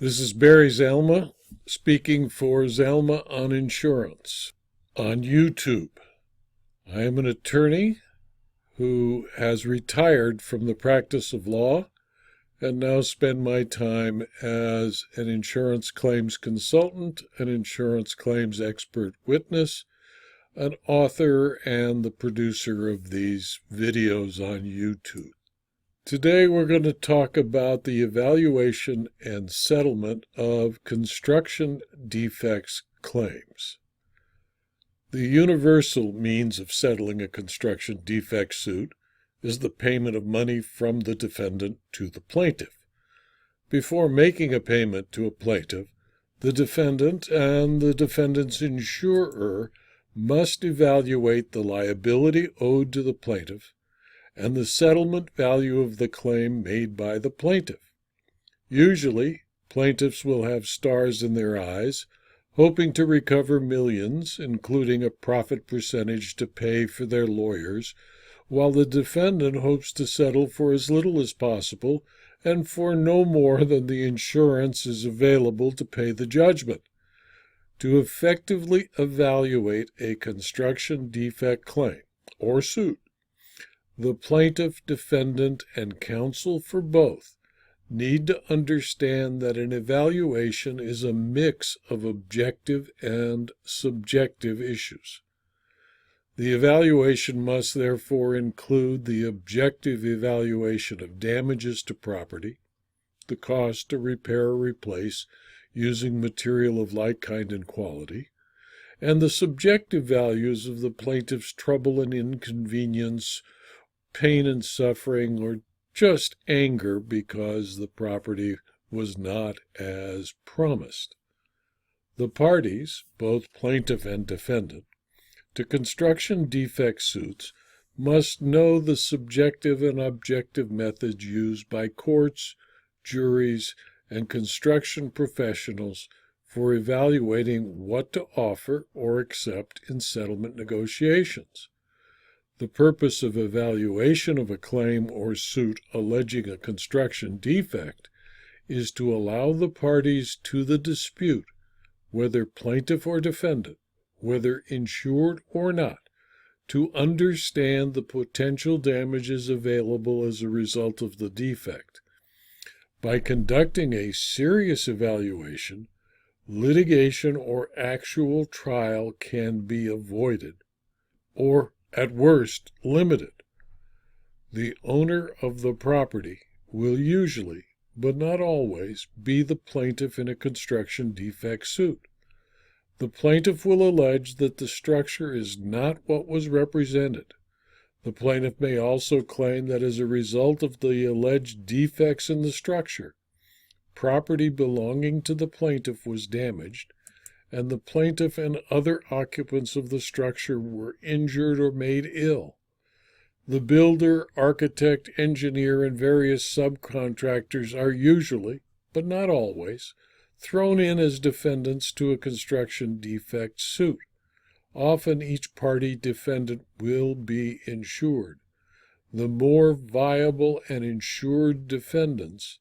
This is Barry Zalma speaking for Zalma on Insurance on YouTube. I am an attorney who has retired from the practice of law and now spend my time as an insurance claims consultant, an insurance claims expert witness, an author, and the producer of these videos on YouTube. Today we're going to talk about the evaluation and settlement of construction defects claims. The universal means of settling a construction defect suit is the payment of money from the defendant to the plaintiff. Before making a payment to a plaintiff, the defendant and the defendant's insurer must evaluate the liability owed to the plaintiff and the settlement value of the claim made by the plaintiff. Usually, plaintiffs will have stars in their eyes, hoping to recover millions, including a profit percentage to pay for their lawyers, while the defendant hopes to settle for as little as possible and for no more than the insurance is available to pay the judgment. To effectively evaluate a construction defect claim or suit, the plaintiff, defendant, and counsel for both need to understand that an evaluation is a mix of objective and subjective issues. The evaluation must therefore include the objective evaluation of damages to property, the cost to repair or replace using material of like kind and quality, and the subjective values of the plaintiff's trouble and inconvenience, pain and suffering, or just anger because the property was not as promised. The parties, both plaintiff and defendant, to construction defect suits must know the subjective and objective methods used by courts, juries, and construction professionals for evaluating what to offer or accept in settlement negotiations. The purpose of evaluation of a claim or suit alleging a construction defect is to allow the parties to the dispute, whether plaintiff or defendant, whether insured or not, to understand the potential damages available as a result of the defect. By conducting a serious evaluation, litigation or actual trial can be avoided, or at worst, limited. The owner of the property will usually, but not always, be the plaintiff in a construction defect suit. The plaintiff will allege that the structure is not what was represented. The plaintiff may also claim that as a result of the alleged defects in the structure, property belonging to the plaintiff was damaged, and the plaintiff and other occupants of the structure were injured or made ill. The builder, architect, engineer, and various subcontractors are usually, but not always, thrown in as defendants to a construction defect suit. Often each party defendant will be insured. The more viable and insured defendants,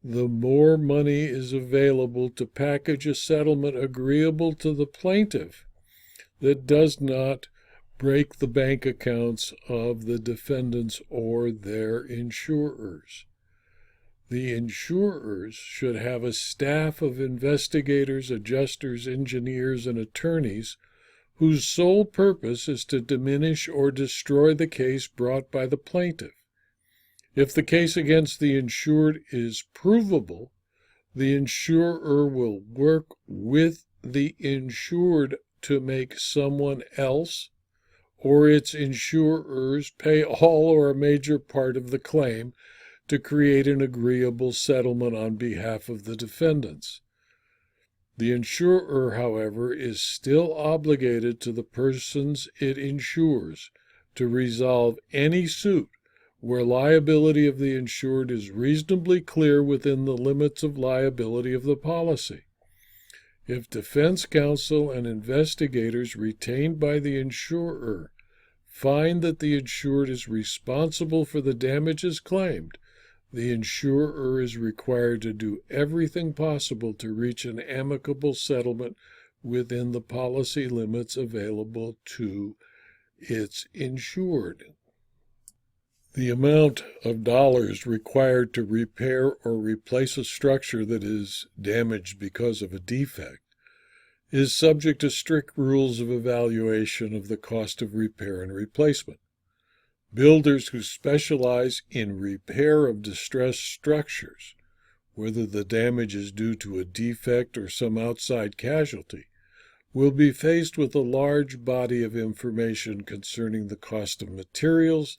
the more money is available to package a settlement agreeable to the plaintiff that does not break the bank accounts of the defendants or their insurers. The insurers should have a staff of investigators, adjusters, engineers, and attorneys whose sole purpose is to diminish or destroy the case brought by the plaintiff. If the case against the insured is provable, the insurer will work with the insured to make someone else or its insurers pay all or a major part of the claim to create an agreeable settlement on behalf of the defendants. The insurer, however, is still obligated to the persons it insures to resolve any suit where liability of the insured is reasonably clear within the limits of liability of the policy. If defense counsel and investigators retained by the insurer find that the insured is responsible for the damages claimed, the insurer is required to do everything possible to reach an amicable settlement within the policy limits available to its insured. The amount of dollars required to repair or replace a structure that is damaged because of a defect is subject to strict rules of evaluation of the cost of repair and replacement. Builders who specialize in repair of distressed structures, whether the damage is due to a defect or some outside casualty, will be faced with a large body of information concerning the cost of materials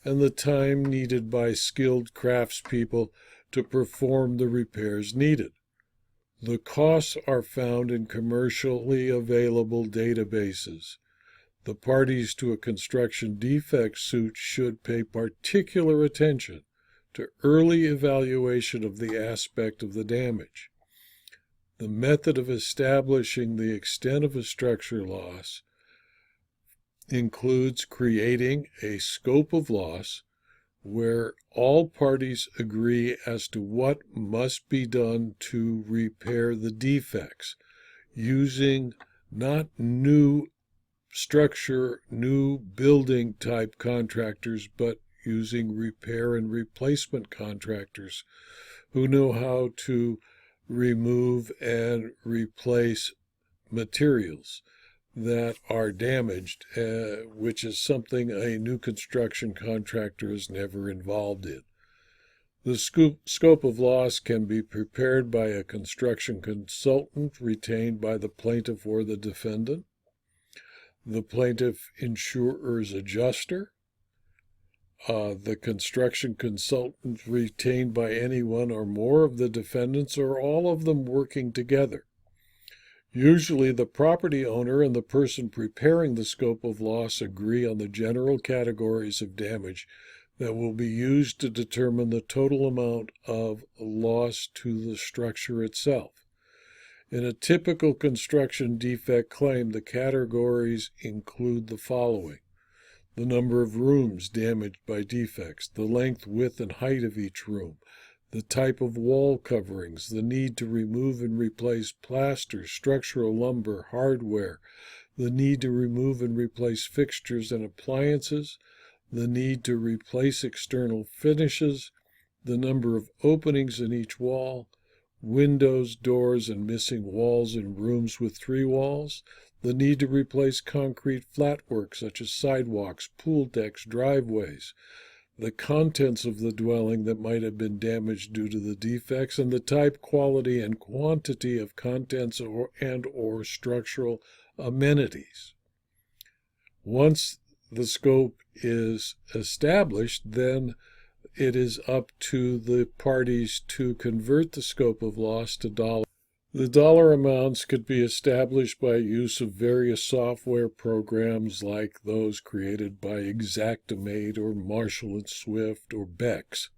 and the time needed by skilled craftspeople to perform the repairs needed. The costs are found in commercially available databases. The parties to a construction defect suit should pay particular attention to early evaluation of the aspect of the damage. The method of establishing the extent of a structure loss includes creating a scope of loss where all parties agree as to what must be done to repair the defects, using not new building type contractors, but using repair and replacement contractors who know how to remove and replace materials that are damaged, which is something a new construction contractor is never involved in. The scope of loss can be prepared by a construction consultant retained by the plaintiff or the defendant, the plaintiff insurer's adjuster, the construction consultant retained by any one or more of the defendants, or all of them working together. Usually the property owner and the person preparing the scope of loss agree on the general categories of damage that will be used to determine the total amount of loss to the structure itself. In a typical construction defect claim, the categories include the following: the number of rooms damaged by defects, the length, width, and height of each room, the type of wall coverings, the need to remove and replace plaster, structural lumber, hardware, the need to remove and replace fixtures and appliances, the need to replace external finishes, the number of openings in each wall, windows, doors, and missing walls in rooms with 3 walls, the need to replace concrete flatwork such as sidewalks, pool decks, driveways, the contents of the dwelling that might have been damaged due to the defects, and the type, quality, and quantity of contents or structural amenities. Once the scope is established, then it is up to the parties to convert the scope of loss to dollars. The dollar amounts could be established by use of various software programs like those created by Xactimate or Marshall & Swift or Bex.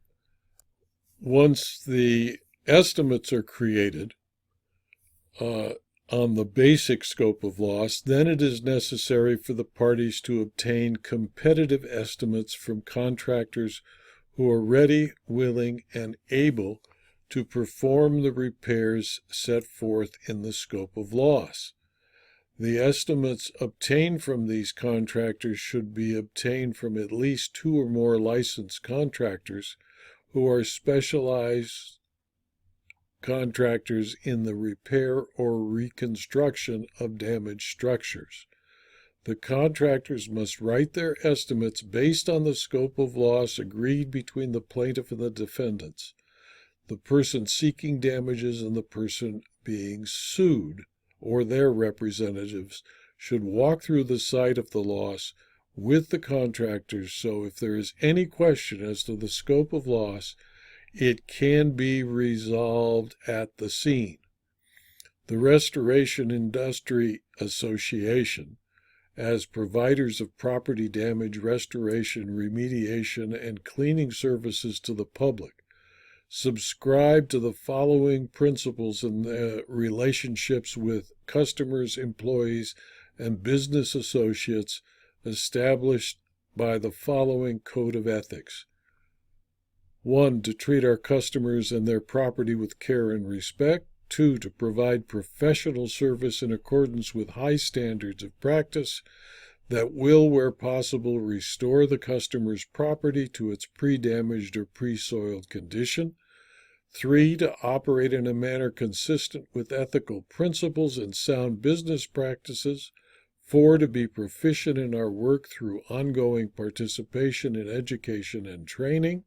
Once the estimates are created on the basic scope of loss, then it is necessary for the parties to obtain competitive estimates from contractors who are ready, willing, and able to perform the repairs set forth in the scope of loss. The estimates obtained from these contractors should be obtained from at least 2 or more licensed contractors who are specialized contractors in the repair or reconstruction of damaged structures. The contractors must write their estimates based on the scope of loss agreed between the plaintiff and the defendants, the person seeking damages, and the person being sued, or their representatives, should walk through the site of the loss with the contractors, so if there is any question as to the scope of loss, it can be resolved at the scene. The Restoration Industry Association, as providers of property damage restoration, remediation, and cleaning services to the public, subscribe to the following principles in the relationships with customers, employees, and business associates established by the following code of ethics. 1, to treat our customers and their property with care and respect. 2, to provide professional service in accordance with high standards of practice that will, where possible, restore the customer's property to its pre-damaged or pre-soiled condition. 3, to operate in a manner consistent with ethical principles and sound business practices. 4, to be proficient in our work through ongoing participation in education and training.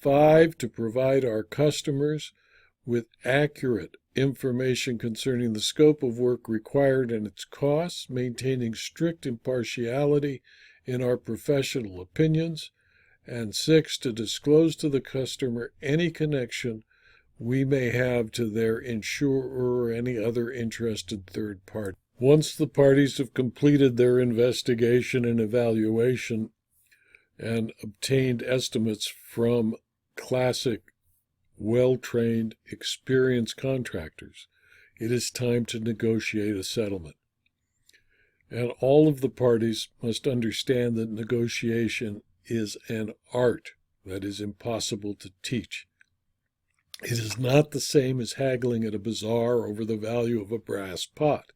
5, to provide our customers with accurate information concerning the scope of work required and its costs, maintaining strict impartiality in our professional opinions. And 6, to disclose to the customer any connection we may have to their insurer or any other interested third party. Once the parties have completed their investigation and evaluation and obtained estimates from classic, well-trained, experienced contractors, it is time to negotiate a settlement. And all of the parties must understand that negotiation is an art that is impossible to teach. It is not the same as haggling at a bazaar over the value of a brass pot.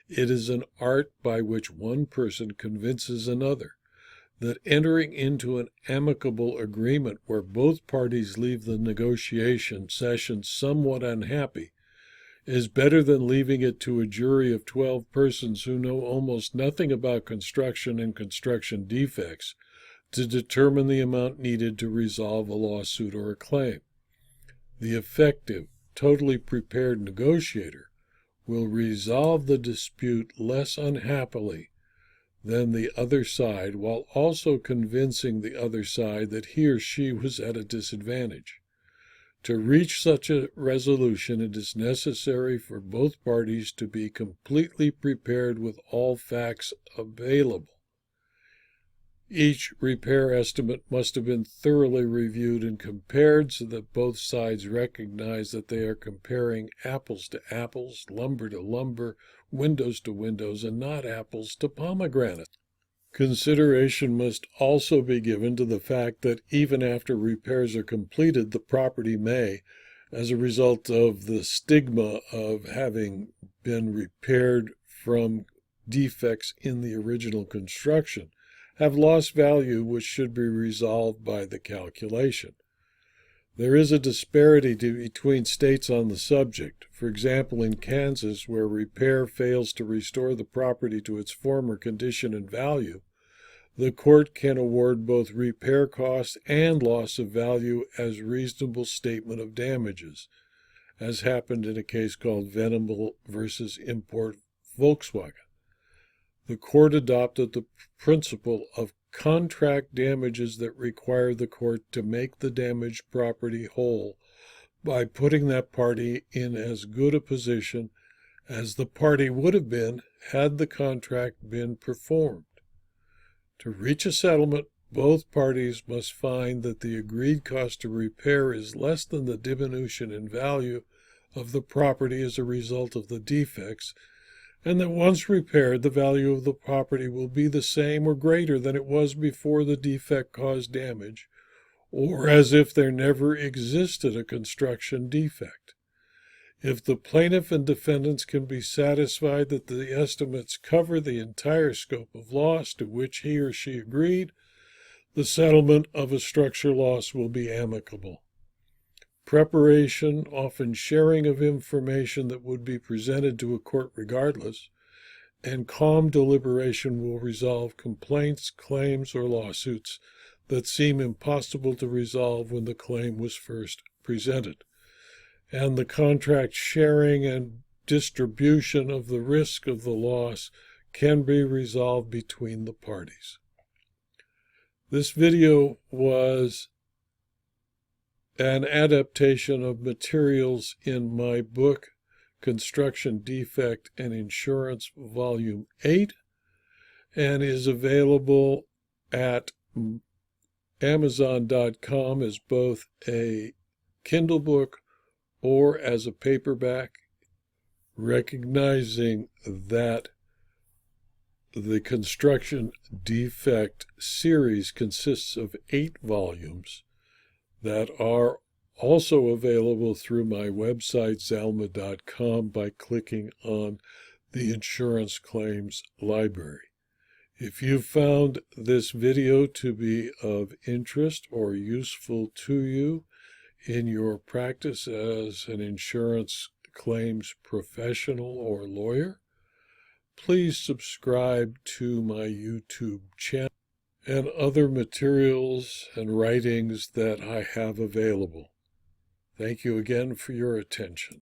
It is an art by which one person convinces another that entering into an amicable agreement where both parties leave the negotiation session somewhat unhappy is better than leaving it to a jury of 12 persons who know almost nothing about construction and construction defects to determine the amount needed to resolve a lawsuit or a claim. The effective, totally prepared negotiator will resolve the dispute less unhappily than the other side, while also convincing the other side that he or she was at a disadvantage. To reach such a resolution, it is necessary for both parties to be completely prepared with all facts available. Each repair estimate must have been thoroughly reviewed and compared so that both sides recognize that they are comparing apples to apples, lumber to lumber, windows to windows, and not apples to pomegranates. Consideration must also be given to the fact that even after repairs are completed, the property may, as a result of the stigma of having been repaired from defects in the original construction, have lost value which should be resolved by the calculation. There is a disparity between states on the subject. For example, in Kansas, where repair fails to restore the property to its former condition and value, the court can award both repair costs and loss of value as reasonable statement of damages, as happened in a case called Venable versus Import Volkswagen. The court adopted the principle of contract damages that require the court to make the damaged property whole by putting that party in as good a position as the party would have been had the contract been performed. To reach a settlement, both parties must find that the agreed cost of repair is less than the diminution in value of the property as a result of the defects, and that once repaired, the value of the property will be the same or greater than it was before the defect caused damage, or as if there never existed a construction defect. If the plaintiff and defendants can be satisfied that the estimates cover the entire scope of loss to which he or she agreed, the settlement of a structure loss will be amicable. Preparation, often sharing of information that would be presented to a court regardless, and calm deliberation will resolve complaints, claims, or lawsuits that seem impossible to resolve when the claim was first presented. And the contract sharing and distribution of the risk of the loss can be resolved between the parties. This video was an adaptation of materials in my book, Construction Defect and Insurance, Volume 8, and is available at Amazon.com as both a Kindle book or as a paperback, recognizing that the Construction Defect series consists of 8 volumes. that are also available through my website, zalma.com, by clicking on the Insurance Claims Library. If you found this video to be of interest or useful to you in your practice as an insurance claims professional or lawyer, please subscribe to my YouTube channel and other materials and writings that I have available. Thank you again for your attention.